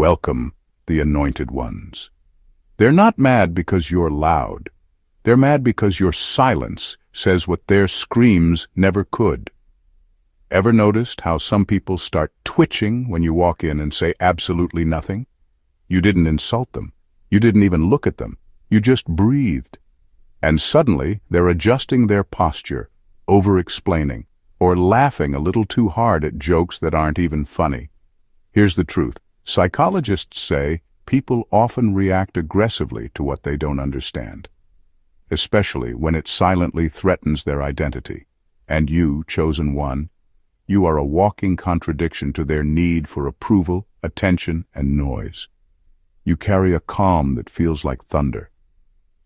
Welcome, the anointed ones. They're not mad because you're loud. They're mad because your silence says what their screams never could. Ever noticed how some people start twitching when you walk in and say absolutely nothing? You didn't insult them. You didn't even look at them. You just breathed. And suddenly, they're adjusting their posture, over-explaining, or laughing a little too hard at jokes that aren't even funny. Here's the truth. Psychologists say people often react aggressively to what they don't understand, especially when it silently threatens their identity. And you, chosen one, you are a walking contradiction to their need for approval, attention, and noise. You carry a calm that feels like thunder.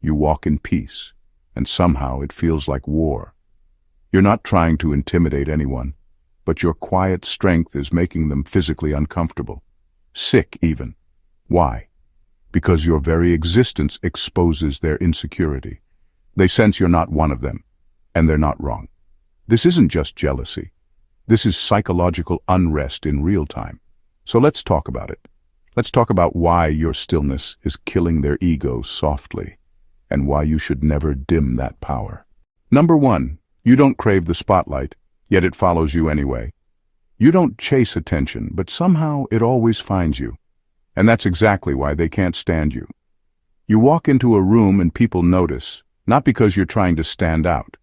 You walk in peace, and somehow it feels like war. You're not trying to intimidate anyone, but your quiet strength is making them physically uncomfortable. Sick, even. Why? Because your very existence exposes their insecurity. They sense you're not one of them, and they're not wrong. This isn't just jealousy. This is psychological unrest in real time. So let's talk about it. Let's talk about why your stillness is killing their ego softly, and why you should never dim that power. Number 1, you don't crave the spotlight, yet it follows you anyway. You don't chase attention, but somehow it always finds you. And that's exactly why they can't stand you. You walk into a room and people notice, not because you're trying to stand out,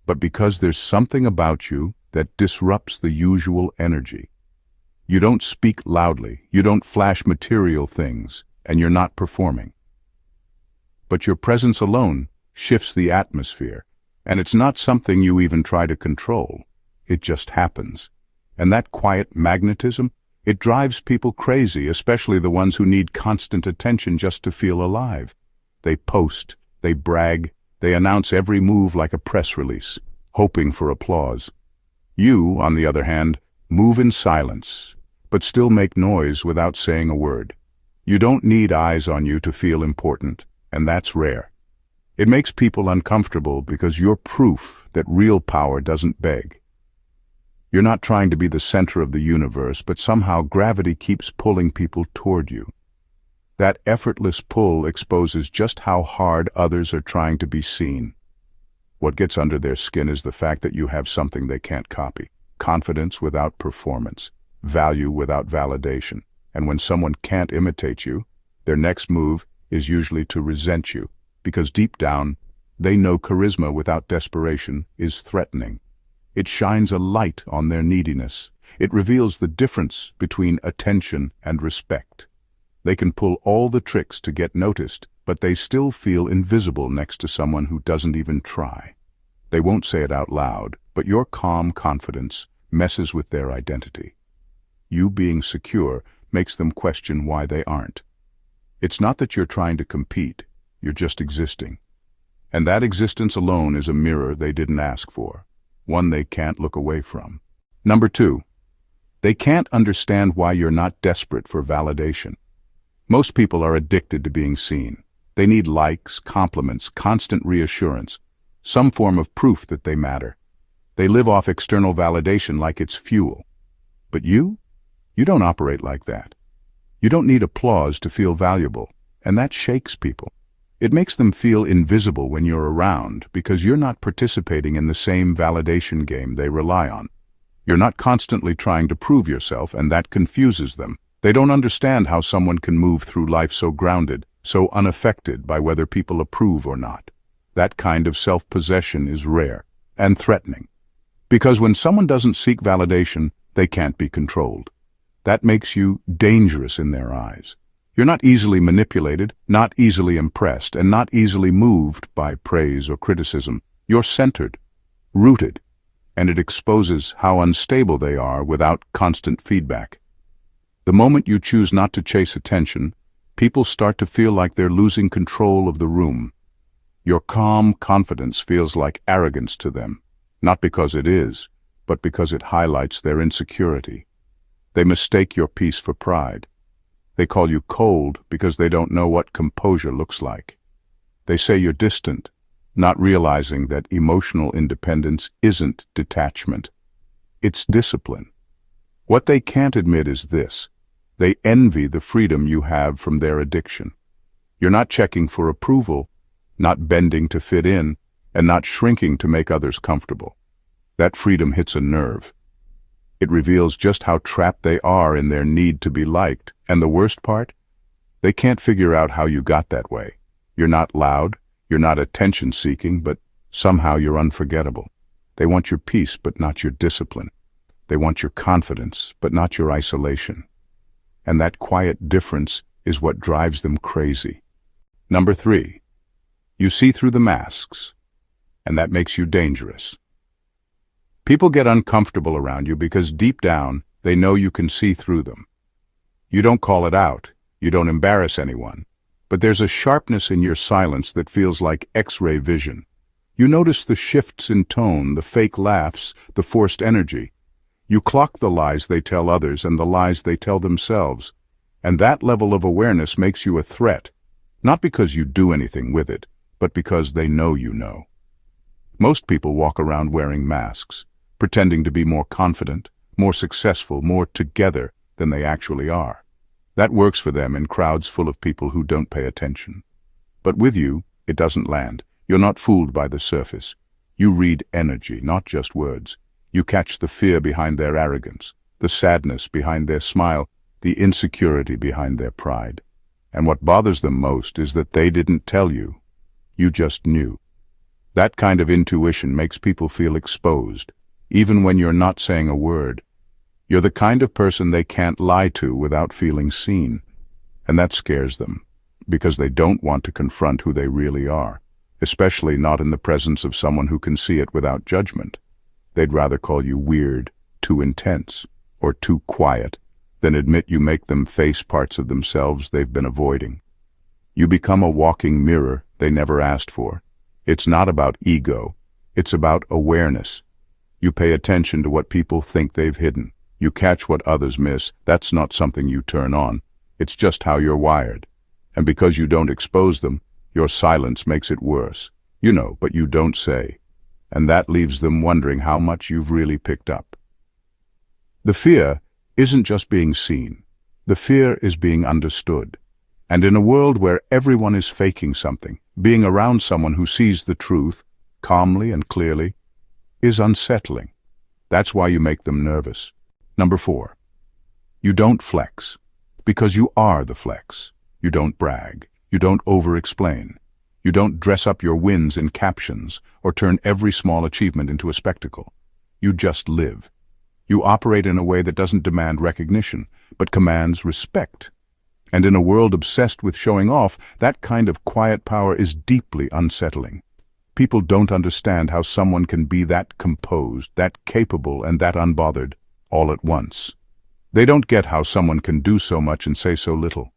but because there's something about you that disrupts the usual energy. You don't speak loudly, you don't flash material things, and you're not performing. But your presence alone shifts the atmosphere, and it's not something you even try to control. It just happens. And that quiet magnetism, it drives people crazy, especially the ones who need constant attention just to feel alive. They post, they brag, they announce every move like a press release, hoping for applause. You, on the other hand, move in silence, but still make noise without saying a word. You don't need eyes on you to feel important, and that's rare. It makes people uncomfortable because you're proof that real power doesn't beg. You're not trying to be the center of the universe, but somehow gravity keeps pulling people toward you. That effortless pull exposes just how hard others are trying to be seen. What gets under their skin is the fact that you have something they can't copy. Confidence without performance, value without validation. And when someone can't imitate you, their next move is usually to resent you, because deep down, they know charisma without desperation is threatening. It shines a light on their neediness. It reveals the difference between attention and respect. They can pull all the tricks to get noticed, but they still feel invisible next to someone who doesn't even try. They won't say it out loud, but your calm confidence messes with their identity. You being secure makes them question why they aren't. It's not that you're trying to compete, you're just existing. And that existence alone is a mirror they didn't ask for, one they can't look away from. Number 2, they can't understand why you're not desperate for validation. Most people are addicted to being seen. They need likes, compliments, constant reassurance, some form of proof that they matter. They live off external validation like it's fuel. But you don't operate like that. You don't need applause to feel valuable, and that shakes people. It makes them feel invisible when you're around because you're not participating in the same validation game they rely on. You're not constantly trying to prove yourself, and that confuses them. They don't understand how someone can move through life so grounded, so unaffected by whether people approve or not. That kind of self-possession is rare and threatening. Because when someone doesn't seek validation, they can't be controlled. That makes you dangerous in their eyes. You're not easily manipulated, not easily impressed, and not easily moved by praise or criticism. You're centered, rooted, and it exposes how unstable they are without constant feedback. The moment you choose not to chase attention, people start to feel like they're losing control of the room. Your calm confidence feels like arrogance to them, not because it is, but because it highlights their insecurity. They mistake your peace for pride. They call you cold because they don't know what composure looks like. They say you're distant, not realizing that emotional independence isn't detachment. It's discipline. What they can't admit is this: They envy the freedom you have from their addiction. You're not checking for approval, not bending to fit in, and not shrinking to make others comfortable. That freedom hits a nerve. It reveals just how trapped they are in their need to be liked. And the worst part? They can't figure out how you got that way. You're not loud, you're not attention-seeking, but somehow you're unforgettable. They want your peace, but not your discipline. They want your confidence, but not your isolation. And that quiet difference is what drives them crazy. Number 3, you see through the masks, and that makes you dangerous. People get uncomfortable around you because deep down, they know you can see through them. You don't call it out, you don't embarrass anyone, but there's a sharpness in your silence that feels like X-ray vision. You notice the shifts in tone, the fake laughs, the forced energy. You clock the lies they tell others and the lies they tell themselves. And that level of awareness makes you a threat, not because you do anything with it, but because they know you know. Most people walk around wearing masks, pretending to be more confident, more successful, more together than they actually are. That works for them in crowds full of people who don't pay attention. But with you, it doesn't land. You're not fooled by the surface. You read energy, not just words. You catch the fear behind their arrogance, the sadness behind their smile, the insecurity behind their pride. And what bothers them most is that they didn't tell you. You just knew. That kind of intuition makes people feel exposed, even when you're not saying a word. You're the kind of person they can't lie to without feeling seen. And that scares them, because they don't want to confront who they really are, especially not in the presence of someone who can see it without judgment. They'd rather call you weird, too intense, or too quiet than admit you make them face parts of themselves they've been avoiding. You become a walking mirror they never asked for. It's not about ego, it's about awareness. You pay attention to what people think they've hidden. You catch what others miss. That's not something you turn on. It's just how you're wired. And because you don't expose them, your silence makes it worse. You know, but you don't say. And that leaves them wondering how much you've really picked up. The fear isn't just being seen. The fear is being understood. And in a world where everyone is faking something, being around someone who sees the truth, calmly and clearly, is unsettling. That's why you make them nervous. Number 4, you don't flex, because you are the flex. You don't brag. You don't over-explain. You don't dress up your wins in captions or turn every small achievement into a spectacle. You just live. You operate in a way that doesn't demand recognition, but commands respect. And in a world obsessed with showing off, that kind of quiet power is deeply unsettling. People don't understand how someone can be that composed, that capable, and that unbothered, all at once. They don't get how someone can do so much and say so little.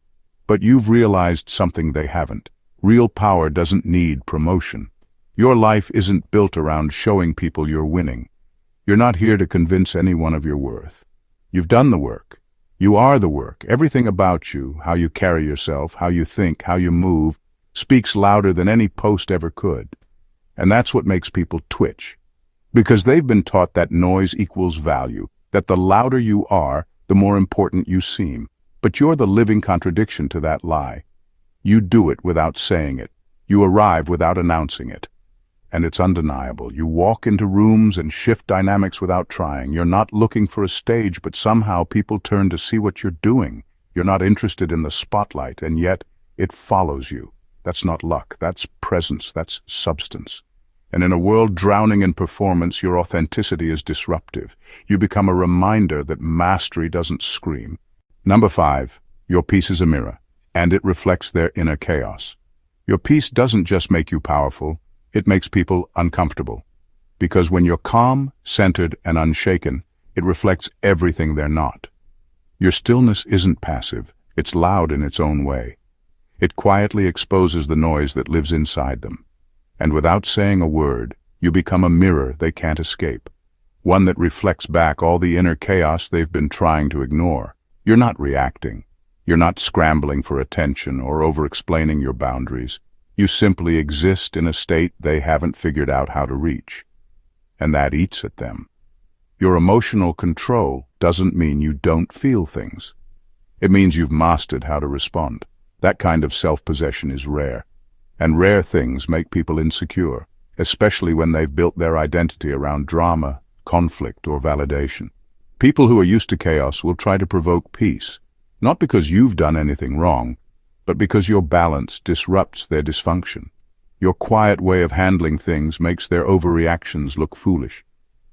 But you've realized something they haven't. Real power doesn't need promotion. Your life isn't built around showing people you're winning. You're not here to convince anyone of your worth. You've done the work. You are the work. Everything about you, how you carry yourself, how you think, how you move, speaks louder than any post ever could. And that's what makes people twitch. Because they've been taught that noise equals value, that the louder you are, the more important you seem. But you're the living contradiction to that lie. You do it without saying it. You arrive without announcing it. And it's undeniable. You walk into rooms and shift dynamics without trying. You're not looking for a stage, but somehow people turn to see what you're doing. You're not interested in the spotlight, and yet it follows you. That's not luck. That's presence. That's substance. And in a world drowning in performance, your authenticity is disruptive. You become a reminder that mastery doesn't scream. Number 5, your peace is a mirror, and it reflects their inner chaos. Your peace doesn't just make you powerful, it makes people uncomfortable. Because when you're calm, centered, and unshaken, it reflects everything they're not. Your stillness isn't passive, it's loud in its own way. It quietly exposes the noise that lives inside them. And without saying a word, you become a mirror they can't escape. One that reflects back all the inner chaos they've been trying to ignore. You're not reacting. You're not scrambling for attention or over-explaining your boundaries. You simply exist in a state they haven't figured out how to reach. And that eats at them. Your emotional control doesn't mean you don't feel things. It means you've mastered how to respond. That kind of self-possession is rare. And rare things make people insecure, especially when they've built their identity around drama, conflict, or validation. People who are used to chaos will try to provoke peace, not because you've done anything wrong, but because your balance disrupts their dysfunction. Your quiet way of handling things makes their overreactions look foolish.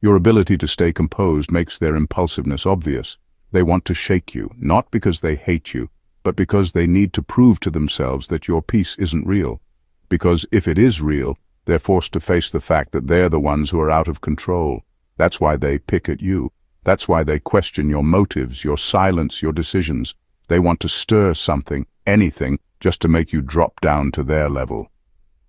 Your ability to stay composed makes their impulsiveness obvious. They want to shake you, not because they hate you, but because they need to prove to themselves that your peace isn't real. Because if it is real, they're forced to face the fact that they're the ones who are out of control. That's why they pick at you. That's why they question your motives, your silence, your decisions. They want to stir something, anything, just to make you drop down to their level.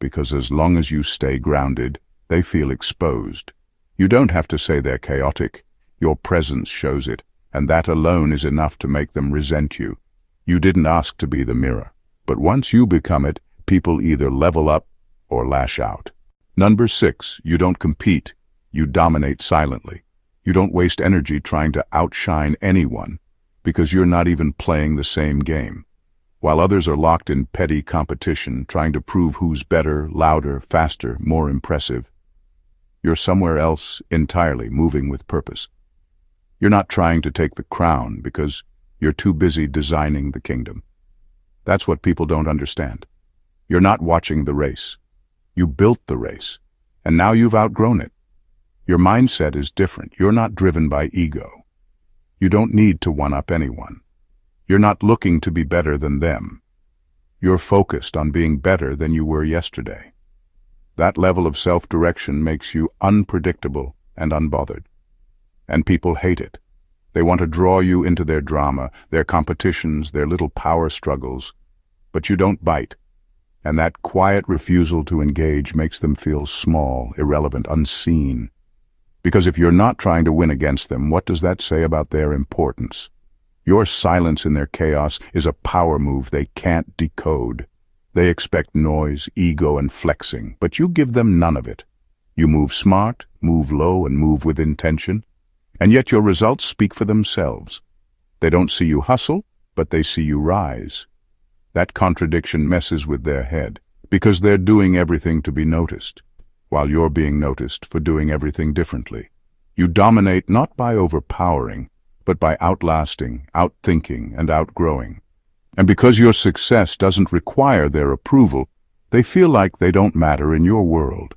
Because as long as you stay grounded, they feel exposed. You don't have to say they're chaotic. Your presence shows it, and that alone is enough to make them resent you. You didn't ask to be the mirror. But once you become it, people either level up or lash out. Number 6, you don't compete. You dominate silently. You don't waste energy trying to outshine anyone, because you're not even playing the same game. While others are locked in petty competition, trying to prove who's better, louder, faster, more impressive, you're somewhere else entirely, moving with purpose. You're not trying to take the crown because you're too busy designing the kingdom. That's what people don't understand. You're not watching the race. You built the race, and now you've outgrown it. Your mindset is different. You're not driven by ego. You don't need to one-up anyone. You're not looking to be better than them. You're focused on being better than you were yesterday. That level of self-direction makes you unpredictable and unbothered. And people hate it. They want to draw you into their drama, their competitions, their little power struggles. But you don't bite. And that quiet refusal to engage makes them feel small, irrelevant, unseen. Because if you're not trying to win against them, what does that say about their importance? Your silence in their chaos is a power move they can't decode. They expect noise, ego, and flexing, but you give them none of it. You move smart, move low, and move with intention. And yet your results speak for themselves. They don't see you hustle, but they see you rise. That contradiction messes with their head, because they're doing everything to be noticed, while you're being noticed for doing everything differently. You dominate not by overpowering, but by outlasting, outthinking, and outgrowing. And because your success doesn't require their approval, they feel like they don't matter in your world.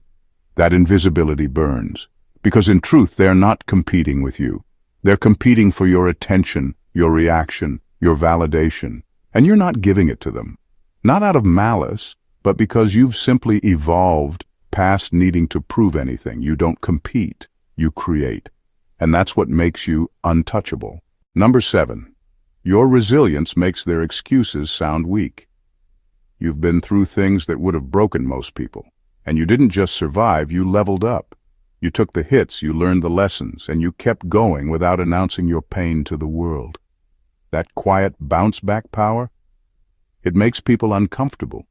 That invisibility burns, because in truth they're not competing with you. They're competing for your attention, your reaction, your validation, and you're not giving it to them. Not out of malice, but because you've simply evolved past needing to prove anything. You don't compete, you create. And that's what makes you untouchable. Number 7, your resilience makes their excuses sound weak. You've been through things that would have broken most people, and you didn't just survive, you leveled up. You took the hits, you learned the lessons, and you kept going without announcing your pain to the world. That quiet bounce-back power, it makes people uncomfortable.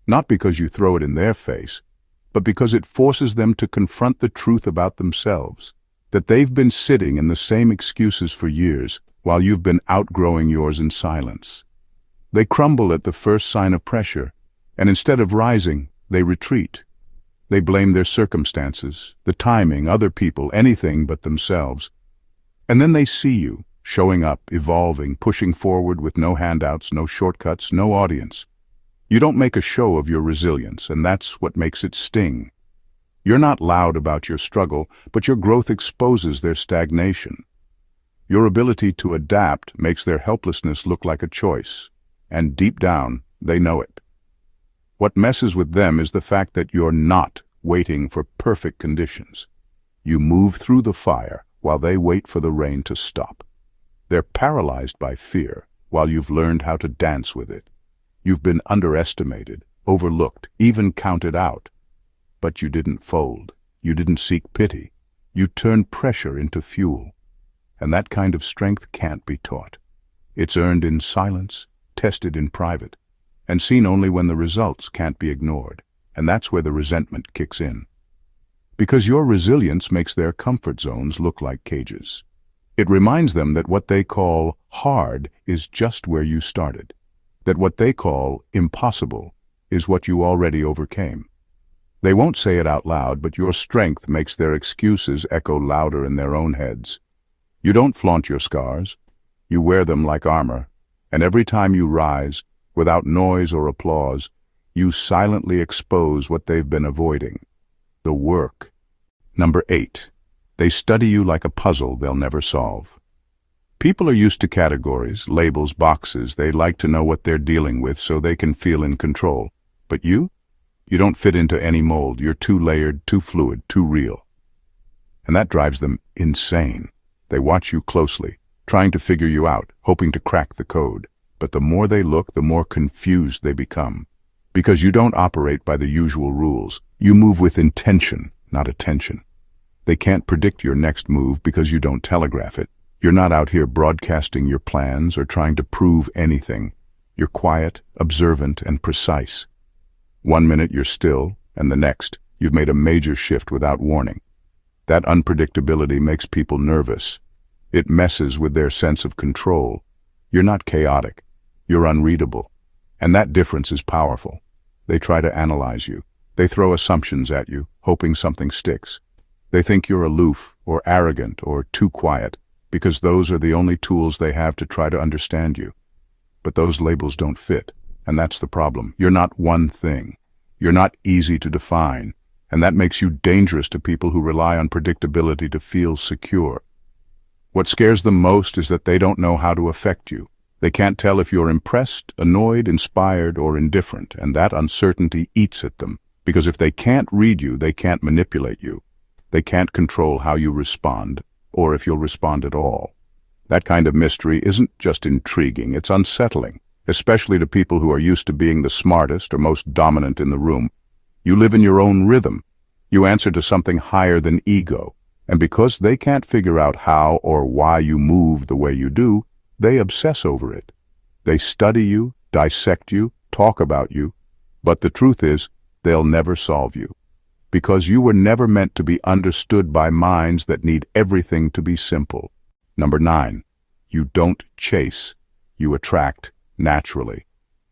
Not because you throw it in their face, but because it forces them to confront the truth about themselves, that they've been sitting in the same excuses for years while you've been outgrowing yours in silence. They crumble at the first sign of pressure, and instead of rising, they retreat. They blame their circumstances, the timing, other people, anything but themselves. And then they see you, showing up, evolving, pushing forward with no handouts, no shortcuts, no audience. You don't make a show of your resilience, and that's what makes it sting. You're not loud about your struggle, but your growth exposes their stagnation. Your ability to adapt makes their helplessness look like a choice, and deep down, they know it. What messes with them is the fact that you're not waiting for perfect conditions. You move through the fire while they wait for the rain to stop. They're paralyzed by fear while you've learned how to dance with it. You've been underestimated, overlooked, even counted out. But you didn't fold. You didn't seek pity. You turned pressure into fuel. And that kind of strength can't be taught. It's earned in silence, tested in private, and seen only when the results can't be ignored. And that's where the resentment kicks in. Because your resilience makes their comfort zones look like cages. It reminds them that what they call hard is just where you started, that what they call impossible is what you already overcame. They won't say it out loud, but your strength makes their excuses echo louder in their own heads. You don't flaunt your scars. You wear them like armor, and every time you rise, without noise or applause, you silently expose what they've been avoiding. The work. Number 8. They study you like a puzzle they'll never solve. People are used to categories, labels, boxes. They like to know what they're dealing with so they can feel in control. But you don't fit into any mold. You're too layered, too fluid, too real. And that drives them insane. They watch you closely, trying to figure you out, hoping to crack the code. But the more they look, the more confused they become. Because you don't operate by the usual rules. You move with intention, not attention. They can't predict your next move because you don't telegraph it. You're not out here broadcasting your plans or trying to prove anything. You're quiet, observant, and precise. One minute you're still, and the next, you've made a major shift without warning. That unpredictability makes people nervous. It messes with their sense of control. You're not chaotic. You're unreadable. And that difference is powerful. They try to analyze you. They throw assumptions at you, hoping something sticks. They think you're aloof, or arrogant, or too quiet, because those are the only tools they have to try to understand you. But those labels don't fit, and that's the problem. You're not one thing. You're not easy to define, and that makes you dangerous to people who rely on predictability to feel secure. What scares them most is that they don't know how to affect you. They can't tell if you're impressed, annoyed, inspired, or indifferent, and that uncertainty eats at them, because if they can't read you, they can't manipulate you. They can't control how you respond, or if you'll respond at all. That kind of mystery isn't just intriguing, it's unsettling, especially to people who are used to being the smartest or most dominant in the room. You live in your own rhythm. You answer to something higher than ego, and because they can't figure out how or why you move the way you do, they obsess over it. They study you, dissect you, talk about you, but the truth is, they'll never solve you. Because you were never meant to be understood by minds that need everything to be simple. Number 9. You don't chase. You attract naturally.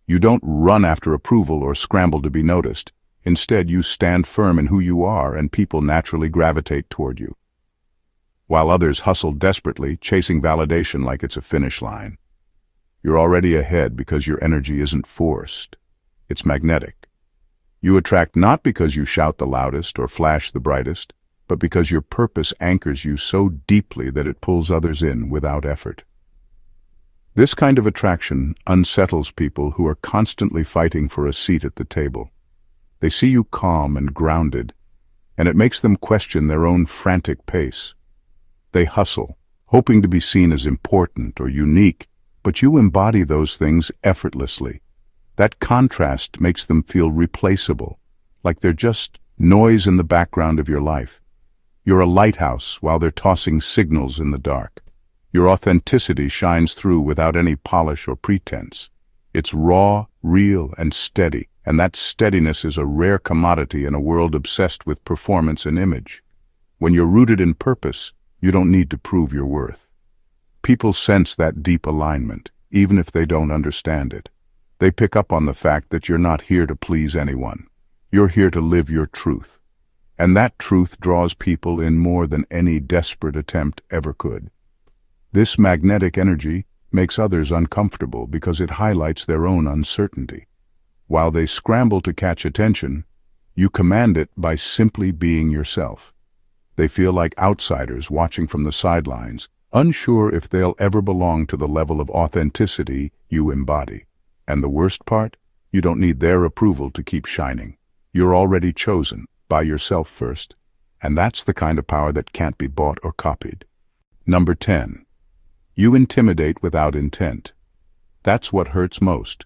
You don't run after approval or scramble to be noticed. Instead, you stand firm in who you are, and people naturally gravitate toward you. While others hustle desperately, chasing validation like it's a finish line. You're already ahead because your energy isn't forced. It's magnetic. You attract not because you shout the loudest or flash the brightest, but because your purpose anchors you so deeply that it pulls others in without effort. This kind of attraction unsettles people who are constantly fighting for a seat at the table. They see you calm and grounded, and it makes them question their own frantic pace. They hustle, hoping to be seen as important or unique, but you embody those things effortlessly. That contrast makes them feel replaceable, like they're just noise in the background of your life. You're a lighthouse while they're tossing signals in the dark. Your authenticity shines through without any polish or pretense. It's raw, real, and steady, and that steadiness is a rare commodity in a world obsessed with performance and image. When you're rooted in purpose, you don't need to prove your worth. People sense that deep alignment, even if they don't understand it. They pick up on the fact that you're not here to please anyone. You're here to live your truth. And that truth draws people in more than any desperate attempt ever could. This magnetic energy makes others uncomfortable because it highlights their own uncertainty. While they scramble to catch attention, you command it by simply being yourself. They feel like outsiders watching from the sidelines, unsure if they'll ever belong to the level of authenticity you embody. And the worst part? You don't need their approval to keep shining. You're already chosen, by yourself first. And that's the kind of power that can't be bought or copied. Number 10. You intimidate without intent. That's what hurts most.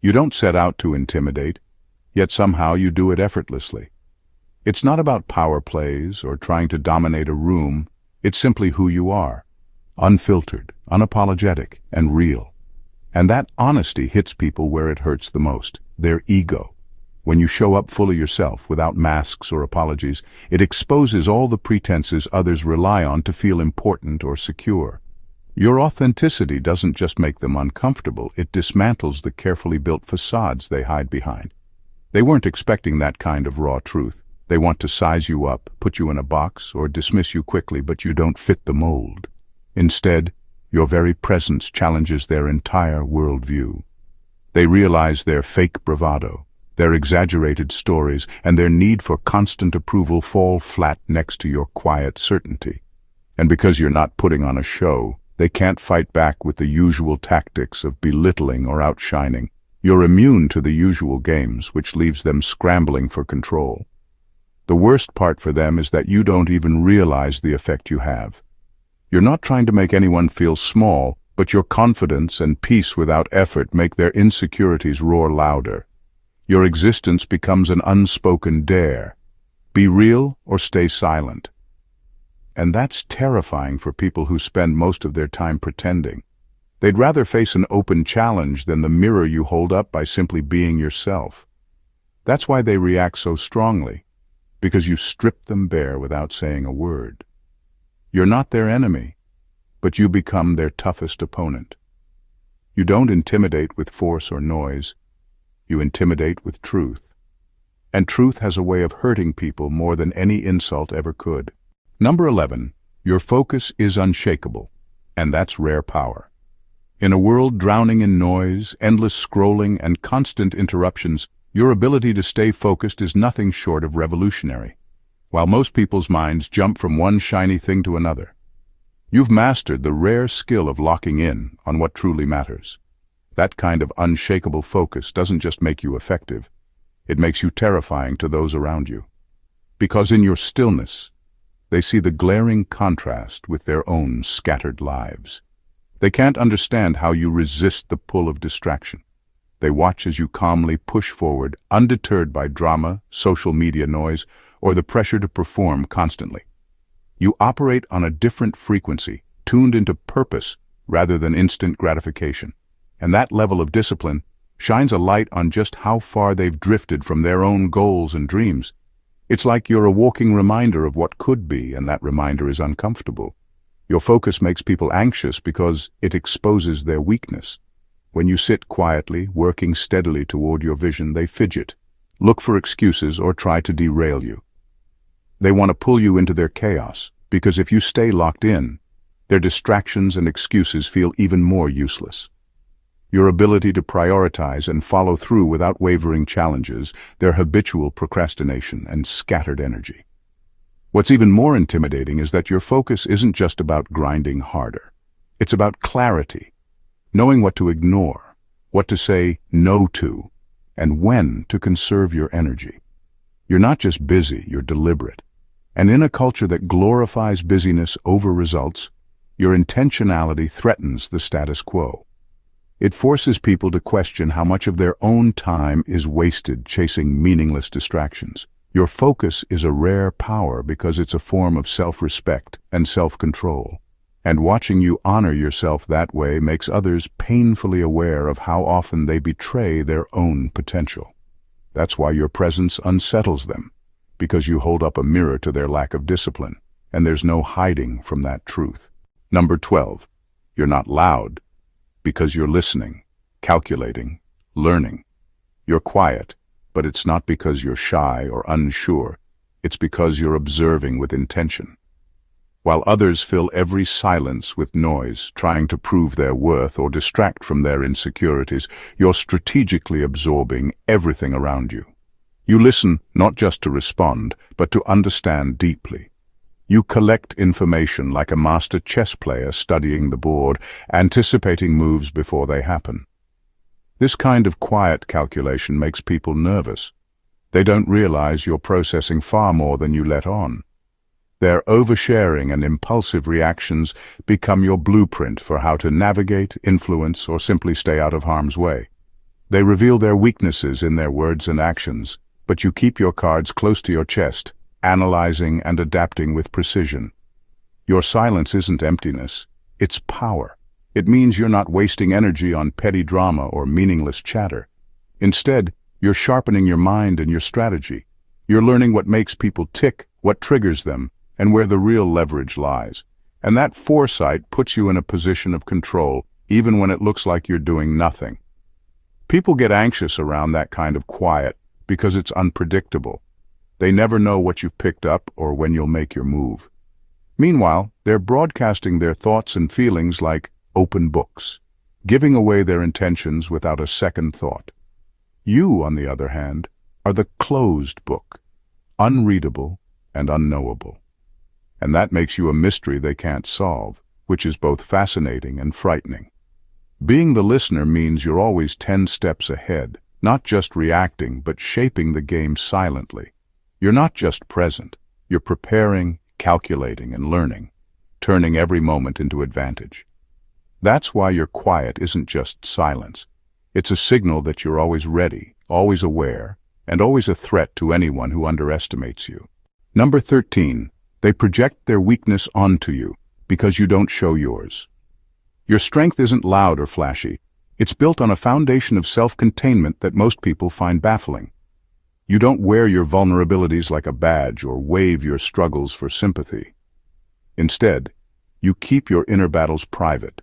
You don't set out to intimidate, yet somehow you do it effortlessly. It's not about power plays or trying to dominate a room. It's simply who you are. Unfiltered, unapologetic, and real. And that honesty hits people where it hurts the most, their ego. When you show up fully yourself, without masks or apologies, it exposes all the pretenses others rely on to feel important or secure. Your authenticity doesn't just make them uncomfortable, it dismantles the carefully built facades they hide behind. They weren't expecting that kind of raw truth. They want to size you up, put you in a box, or dismiss you quickly, but you don't fit the mold. Instead, your very presence challenges their entire worldview. They realize their fake bravado, their exaggerated stories, and their need for constant approval fall flat next to your quiet certainty. And because you're not putting on a show, they can't fight back with the usual tactics of belittling or outshining. You're immune to the usual games, which leaves them scrambling for control. The worst part for them is that you don't even realize the effect you have. You're not trying to make anyone feel small, but your confidence and peace without effort make their insecurities roar louder. Your existence becomes an unspoken dare. Be real or stay silent. And that's terrifying for people who spend most of their time pretending. They'd rather face an open challenge than the mirror you hold up by simply being yourself. That's why they react so strongly, because you strip them bare without saying a word. You're not their enemy, but you become their toughest opponent. You don't intimidate with force or noise. You intimidate with truth. And truth has a way of hurting people more than any insult ever could. Number 11, your focus is unshakable, and that's rare power. In a world drowning in noise, endless scrolling, and constant interruptions, your ability to stay focused is nothing short of revolutionary. While most people's minds jump from one shiny thing to another, you've mastered the rare skill of locking in on what truly matters. That kind of unshakable focus doesn't just make you effective, it makes you terrifying to those around you. Because in your stillness, they see the glaring contrast with their own scattered lives. They can't understand how you resist the pull of distraction. They watch as you calmly push forward, undeterred by drama, social media noise, or the pressure to perform constantly. You operate on a different frequency, tuned into purpose rather than instant gratification. And that level of discipline shines a light on just how far they've drifted from their own goals and dreams. It's like you're a walking reminder of what could be, and that reminder is uncomfortable. Your focus makes people anxious because it exposes their weakness. When you sit quietly, working steadily toward your vision, they fidget, look for excuses, or try to derail you. They want to pull you into their chaos, because if you stay locked in, their distractions and excuses feel even more useless. Your ability to prioritize and follow through without wavering challenges their habitual procrastination and scattered energy. What's even more intimidating is that your focus isn't just about grinding harder. It's about clarity, knowing what to ignore, what to say no to, and when to conserve your energy. You're not just busy, you're deliberate. And in a culture that glorifies busyness over results, your intentionality threatens the status quo. It forces people to question how much of their own time is wasted chasing meaningless distractions. Your focus is a rare power because it's a form of self-respect and self-control. And watching you honor yourself that way makes others painfully aware of how often they betray their own potential. That's why your presence unsettles them, because you hold up a mirror to their lack of discipline, and there's no hiding from that truth. Number 12, you're not loud, because you're listening, calculating, learning. You're quiet, but it's not because you're shy or unsure. It's because you're observing with intention. While others fill every silence with noise, trying to prove their worth or distract from their insecurities, you're strategically absorbing everything around you. You listen not just to respond, but to understand deeply. You collect information like a master chess player studying the board, anticipating moves before they happen. This kind of quiet calculation makes people nervous. They don't realize you're processing far more than you let on. Their oversharing and impulsive reactions become your blueprint for how to navigate, influence, or simply stay out of harm's way. They reveal their weaknesses in their words and actions, but you keep your cards close to your chest, analyzing and adapting with precision. Your silence isn't emptiness, it's power. It means you're not wasting energy on petty drama or meaningless chatter. Instead, You're sharpening your mind and your strategy. You're learning what makes people tick, what triggers them, and where the real leverage lies. And that foresight puts you in a position of control, even when it looks like you're doing nothing. People get anxious around that kind of quiet because it's unpredictable. They never know what you've picked up or when you'll make your move. Meanwhile, they're broadcasting their thoughts and feelings like open books, giving away their intentions without a second thought. You, on the other hand, are the closed book, unreadable and unknowable. And that makes you a mystery they can't solve, which is both fascinating and frightening. Being the listener means you're always 10 steps ahead, not just reacting, but shaping the game silently. You're not just present, you're preparing, calculating, and learning, turning every moment into advantage. That's why your quiet isn't just silence. It's a signal that you're always ready, always aware, and always a threat to anyone who underestimates you. Number 13. They project their weakness onto you because you don't show yours. Your strength isn't loud or flashy. It's built on a foundation of self-containment that most people find baffling. You don't wear your vulnerabilities like a badge or wave your struggles for sympathy. Instead, you keep your inner battles private,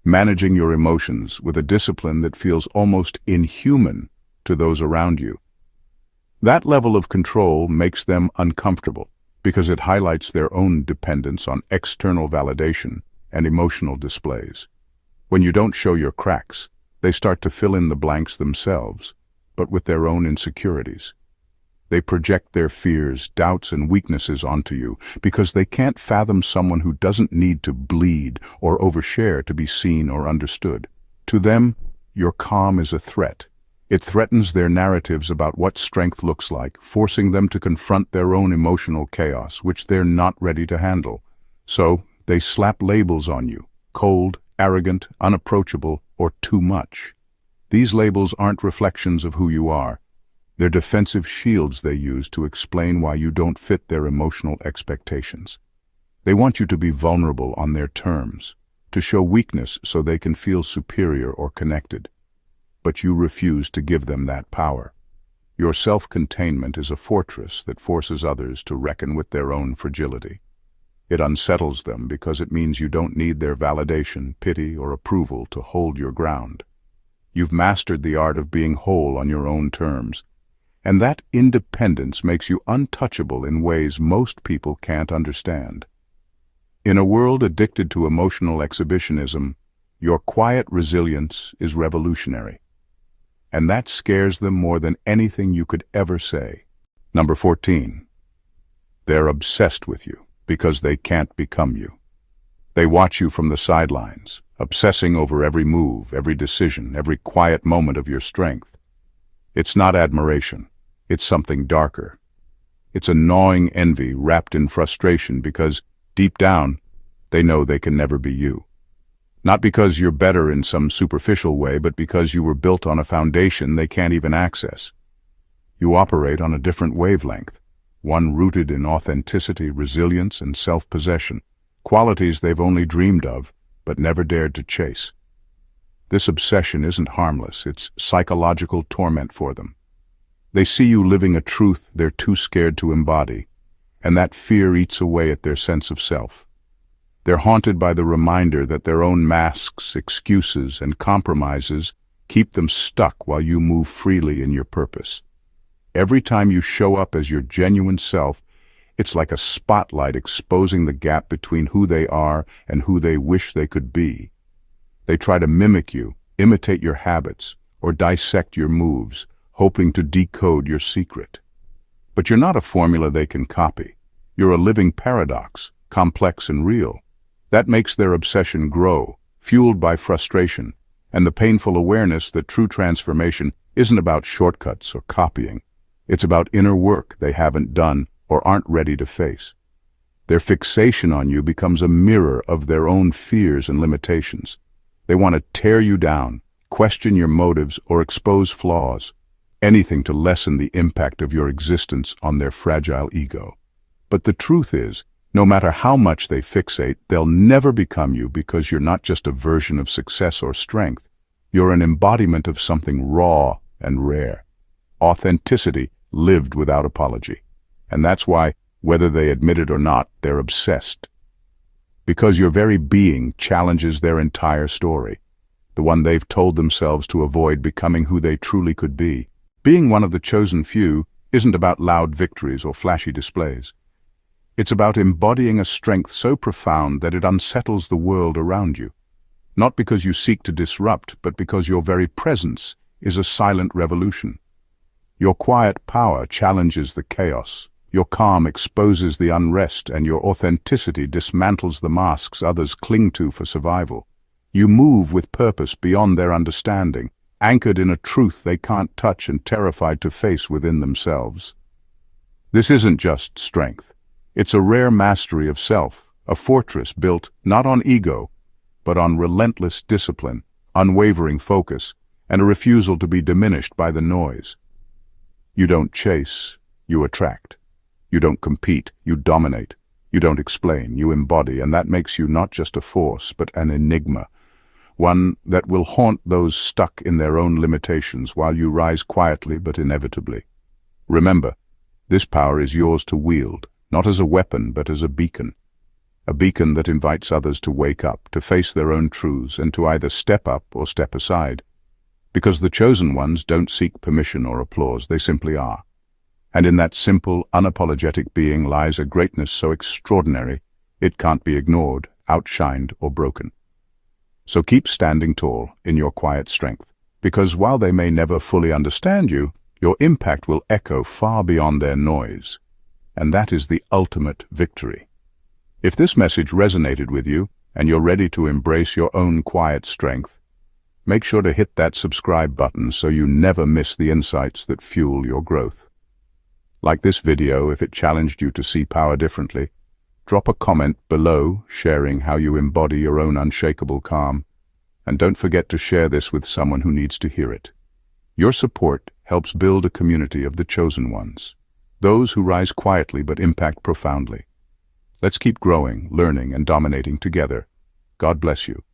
managing your emotions with a discipline that feels almost inhuman to those around you. That level of control makes them uncomfortable because it highlights their own dependence on external validation and emotional displays. When you don't show your cracks, they start to fill in the blanks themselves, but with their own insecurities. They project their fears, doubts, and weaknesses onto you because they can't fathom someone who doesn't need to bleed or overshare to be seen or understood. To them, your calm is a threat. It threatens their narratives about what strength looks like, forcing them to confront their own emotional chaos, which they're not ready to handle. So, they slap labels on you: cold, arrogant, unapproachable, or too much. These labels aren't reflections of who you are. They're defensive shields they use to explain why you don't fit their emotional expectations. They want you to be vulnerable on their terms, to show weakness so they can feel superior or connected. But you refuse to give them that power. Your self-containment is a fortress that forces others to reckon with their own fragility. It unsettles them because it means you don't need their validation, pity, or approval to hold your ground. You've mastered the art of being whole on your own terms, and that independence makes you untouchable in ways most people can't understand. In a world addicted to emotional exhibitionism, your quiet resilience is revolutionary. And that scares them more than anything you could ever say. Number 14. They're obsessed with you because they can't become you. They watch you from the sidelines, obsessing over every move, every decision, every quiet moment of your strength. It's not admiration. It's something darker. It's a gnawing envy wrapped in frustration because, deep down, they know they can never be you. Not because you're better in some superficial way, but because you were built on a foundation they can't even access. You operate on a different wavelength, one rooted in authenticity, resilience, and self-possession, qualities they've only dreamed of, but never dared to chase. This obsession isn't harmless, it's psychological torment for them. They see you living a truth they're too scared to embody, and that fear eats away at their sense of self. They're haunted by the reminder that their own masks, excuses, and compromises keep them stuck while you move freely in your purpose. Every time you show up as your genuine self, it's like a spotlight exposing the gap between who they are and who they wish they could be. They try to mimic you, imitate your habits, or dissect your moves, hoping to decode your secret. But you're not a formula they can copy. You're a living paradox, complex and real. That makes their obsession grow, fueled by frustration, and the painful awareness that true transformation isn't about shortcuts or copying. It's about inner work they haven't done or aren't ready to face. Their fixation on you becomes a mirror of their own fears and limitations. They want to tear you down, question your motives, or expose flaws, anything to lessen the impact of your existence on their fragile ego. But the truth is, no matter how much they fixate, they'll never become you because you're not just a version of success or strength. You're an embodiment of something raw and rare. Authenticity lived without apology. And that's why, whether they admit it or not, they're obsessed. Because your very being challenges their entire story, the one they've told themselves to avoid becoming who they truly could be. Being one of the chosen few isn't about loud victories or flashy displays. It's about embodying a strength so profound that it unsettles the world around you. Not because you seek to disrupt, but because your very presence is a silent revolution. Your quiet power challenges the chaos. Your calm exposes the unrest, and your authenticity dismantles the masks others cling to for survival. You move with purpose beyond their understanding, anchored in a truth they can't touch and terrified to face within themselves. This isn't just strength. It's a rare mastery of self, a fortress built not on ego, but on relentless discipline, unwavering focus, and a refusal to be diminished by the noise. You don't chase, you attract. You don't compete, you dominate. You don't explain, you embody, and that makes you not just a force, but an enigma. One that will haunt those stuck in their own limitations while you rise quietly but inevitably. Remember, this power is yours to wield, not as a weapon but as a beacon. A beacon that invites others to wake up, to face their own truths, and to either step up or step aside. Because the chosen ones don't seek permission or applause, they simply are. And in that simple, unapologetic being lies a greatness so extraordinary, it can't be ignored, outshined, or broken. So keep standing tall in your quiet strength, because while they may never fully understand you, your impact will echo far beyond their noise. And that is the ultimate victory. If this message resonated with you, and you're ready to embrace your own quiet strength, make sure to hit that subscribe button so you never miss the insights that fuel your growth. Like this video if it challenged you to see power differently. Drop a comment below sharing how you embody your own unshakable calm, and don't forget to share this with someone who needs to hear it. Your support helps build a community of the chosen ones, those who rise quietly but impact profoundly. Let's keep growing, learning, and dominating together. God bless you.